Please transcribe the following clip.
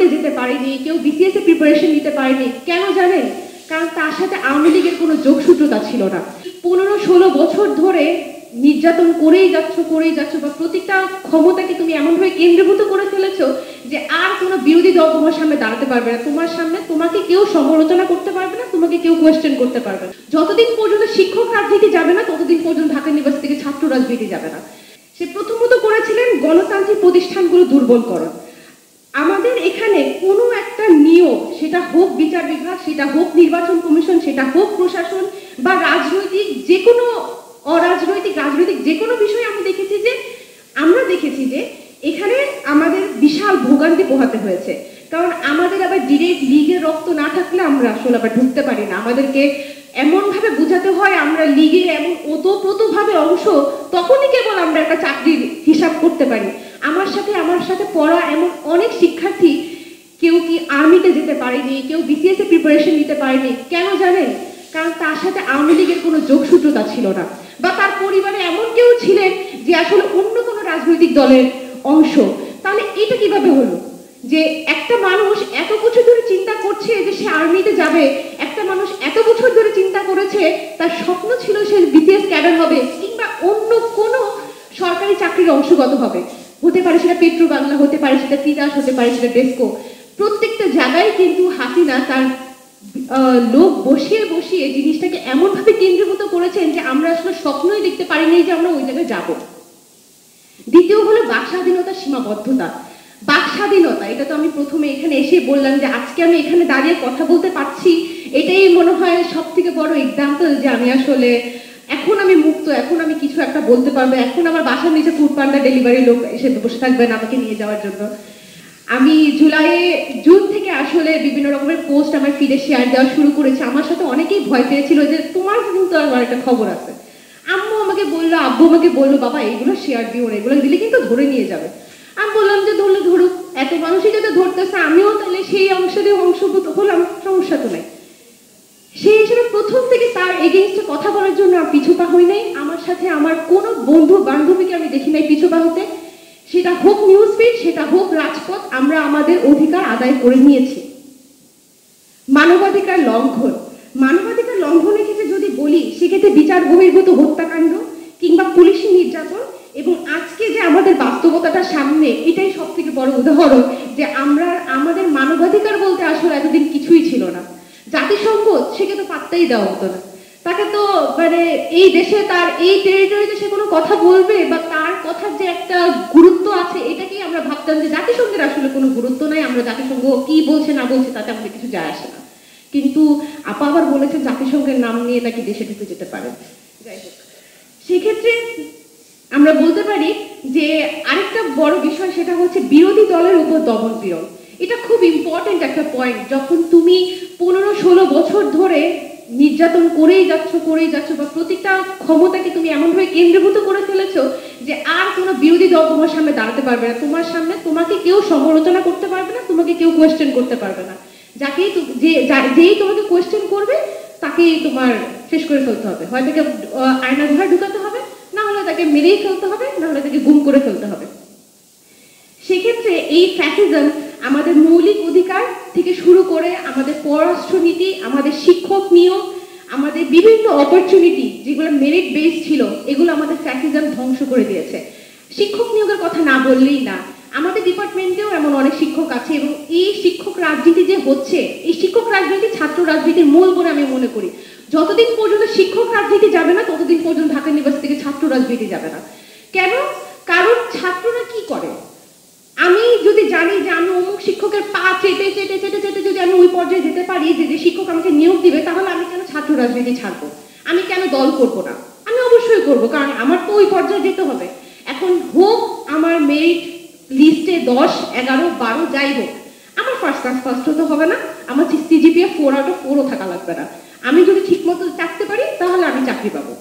আর্মিতে যেতে পারেনি, কেউ বিসিএস এ প্রিপারেশন নিতে পারেনি। কেন জানেন? কারণ তার সাথে আওয়ামী লীগের কোনো যোগসূত্রতা ছিল না। 15-16 বছর ধরে নির্যাতন করেই যাচ্ছ বা প্রত্যেকটা ক্ষমতাকে তুমি এমনভাবে কেন্দ্রীভূত করে ফেলেছো যে আর কোনো বিরোধী দল তোমার সামনে দাঁড়াতে পারবে না, তোমার সামনে তোমাকে কেউ সমালোচনা করতে পারবে না, তোমাকে কেউ কোয়েশ্চেন করতে পারবে না। যতদিন পর্যন্ত শিক্ষক রাজনীতি যাবে না ততদিন পর্যন্ত ঢাকা ইউনিভার্সিটি থেকে ছাত্র রাজনীতি যাবে না। সে প্রথমত করেছিলেন গণতান্ত্রিক প্রতিষ্ঠানগুলো দুর্বলকরণ। আমাদের এখানে কোনো একটা নিয়োগ, সেটা হোক বিচার বিভাগ, সেটা হোক নির্বাচন কমিশন, সেটা হোক প্রশাসন বা রাজনৈতিক যে কোনো অরাজনৈতিক রাজনৈতিক যে কোনো বিষয়ে আমরা দেখেছি যে এখানে আমাদের বিশাল ভোগান্তি পোহাতে হয়েছে। কারণ আমাদের আবার ডিরেক্ট লিগের রক্ত না থাকলে আমরা আসলে আবার ঢুকতে পারি না। আমাদেরকে এমনভাবে বোঝাতে হয় আমরা লিগের এমন ওতপ্রোতভাবে অংশ, তখনই কেবল আমরা একটা চাকরির হিসাব করতে পারি। আমার সাথে পড়া এমন অনেক শিক্ষার্থী কেউ কি আর্মিতে যেতে পারেনি, কেউ বিসিএস এ প্রিপারেশন নিতে পারেনি। কেন জানেন? কারণ তার সাথে আওয়ামী লীগের কোনো যোগসূত্রতা ছিল না, বা তার পরিবারে এমন কেউ ছিলেন যে আসলে অন্য কোনো রাজনৈতিক দলের অংশ। তাহলে এটা কিভাবে হলো যে একটা মানুষ এত বছর ধরে চিন্তা করছে যে সে আর্মিতে যাবে, একটা মানুষ এত বছর ধরে চিন্তা করেছে, তার স্বপ্ন ছিল সে বিসিএস ক্যাডার হবে কিংবা অন্য কোনো সরকারি চাকরির অংশগত হবে, হতে পারে সেটা পেট্রো বাংলা, হতে পারে সেটা তিতাস, হতে পারে সেটা ডেস্কো। প্রত্যেকটা জায়গায় কিন্তু হাসিনা তার লোক বসিয়ে জিনিসটাকে এমনভাবে কেন্দ্রীভূত করেছেন যে আমরা আসলে স্বপ্নই দেখতে পারিনি যে আমরা ওই জায়গায় যাব। দ্বিতীয় হলো বাক স্বাধীনতার সীমাবদ্ধতা। বাক স্বাধীনতা, এটা তো আমি প্রথমে এখানে এসে বললাম যে আজকে আমি এখানে দাঁড়িয়ে কথা বলতে পারছি, এটাই মনে হয় সব থেকে বড় এক্সাম্পল যে আমি আসলে এখন আমি মুক্ত, এখন আমি কিছু একটা বলতে পারবো। এখন আমার বাসার নিচে ফুড পান্ডা ডেলিভারি লোক এসে বসে থাকবেন আমাকে নিয়ে যাওয়ার জন্য। আমি জুন থেকে আসলে বিভিন্ন রকমের পোস্ট আমার ফিডে শেয়ার দেওয়া শুরু করেছি। আমার সাথে অনেকেই ভয় পেয়েছিল যে তোমার কিন্তু আমার একটা খবর আছে। আম্মু আমাকে বললো, আব্বু আমাকে বললো, বাবা এগুলো শেয়ার দিও না, এগুলো দিলে কিন্তু ধরে নিয়ে যাবে। আমি বললাম যে ধরলে ধরুক, এত মানুষই যাতে ধরতেছে, আমিও তাহলে সেই অংশের অংশভূত হলাম, সমস্যা তো নাই। সেই হিসেবে প্রথম থেকে তার এগেইনস্টে কথা বলার জন্য পিছুপা হই নাই। আমার সাথে আমার কোনো বন্ধু বান্ধবীকে আমি দেখি নাই পিছুপা হতে। সেটা হোক নিউজ ফিড, সেটা হোক রাজপথ, আমরা আমাদের অধিকার আদায় করে নিয়েছি। মানবাধিকার লঙ্ঘনের ক্ষেত্রে যদি বলি, সেক্ষেত্রে বিচার বহির্ভূত হত্যাকাণ্ড কিংবা পুলিশি নির্যাতন, এবং আজকে যে আমাদের বাস্তবতাটা সামনে, এটাই সব থেকে বড় উদাহরণ যে আমাদের মানবাধিকার বলতে আসলে এতদিন কিছুই ছিল না। জাতিসংঘ সেকে তো পাত্তাই দেওয়া হতো না। তাকে তো মানে এই দেশে তার এই টেরিটরিতে সে কোনো কথা বলবে বা তার কথার যে একটা গুরুত্ব আছে, এটাকেই আমরা ভাবতাম যে জাতিসংঘের আসলে কোনো গুরুত্ব নাই, আমরা জাতিসংঘ কি বলছে না বলছে তাতে আমাদের কিছু যায় আসে না। কিন্তু আপা আবার বলেছেন জাতিসংঘের নাম নিয়ে নাকি দেশে ঢুকে যেতে পারে। যাই হোক, সেক্ষেত্রে আমরা বলতে পারি যে আরেকটা বড় বিষয় সেটা হচ্ছে বিরোধী দলের উপর দমন পীড়ন। এটা খুব ইম্পর্টেন্ট একটা পয়েন্ট। যখন তুমি 15-16 বছর ধরে নির্যাতন করেই যাচ্ছ বা প্রত্যেকটা ক্ষমতাকে তুমি এমনভাবে কেন্দ্রীভূত করে ফেলেছো যে আর কোনো বিরোধী দল তোমার সামনে দাঁড়াতে পারবে না, তোমার সামনে তোমাকে কেউ সমালোচনা করতে পারবে না, তোমাকে কেউ কোয়েশ্চেন করতে পারবে না। যেই তোমাকে কোয়েশ্চেন করবে তাকেই তোমার শেষ করে ফেলতে হবে, হয় তাকে আয়না ঘরে ঢুকাতে হবে, না হলে তাকে মেরেই ফেলতে হবে, না হলে তাকে গুম করে ফেলতে হবে। সেক্ষেত্রে এই ফ্যাসিজম আমাদের মৌলিক অধিকার থেকে শুরু করে আমাদের পররাষ্ট্রনীতি, আমাদের শিক্ষক নিয়োগ, আমাদের বিভিন্ন অপরচুনিটি যেগুলো মেরিট বেস ছিল, এগুলো আমাদের ফ্যাসিজম ধ্বংস করে দিয়েছে। শিক্ষক নিয়োগের কথা না বললেই না, আমাদের ডিপার্টমেন্টেও এমন অনেক শিক্ষক আছে, এবং এই শিক্ষক রাজনীতি যে হচ্ছে, এই শিক্ষক রাজনীতি ছাত্র রাজনীতির মূল বলে আমি মনে করি। যতদিন পর্যন্ত শিক্ষক রাজনীতি যাবে না ততদিন পর্যন্ত ঢাকা ইউনিভার্সিটি থেকে ছাত্র রাজনীতি যাবে না। কেন? কারণ ছাত্ররা কি করে, আমি যদি জানি যে আমি অমুক শিক্ষকের পা চেটে যদি আমি ওই পর্যায়ে যেতে পারি যে শিক্ষক আমাকে নিয়োগ দিবে, তাহলে আমি কেন ছাত্র রাজনীতি ছাড়বো, আমি কেন দল করবো না? আমি অবশ্যই করবো, কারণ আমার তো ওই পর্যায়ে যেতে হবে। এখন হোক আমার মেরিট লিস্টে 10, 11, 12 যাই হোক, আমার ফার্স্ট হতে হবে না, আমার সিজিপিএ 4 out of 4 থাকা লাগবে না। আমি যদি ঠিক মতো চাকতে পারি তাহলে আমি চাকরি পাবো।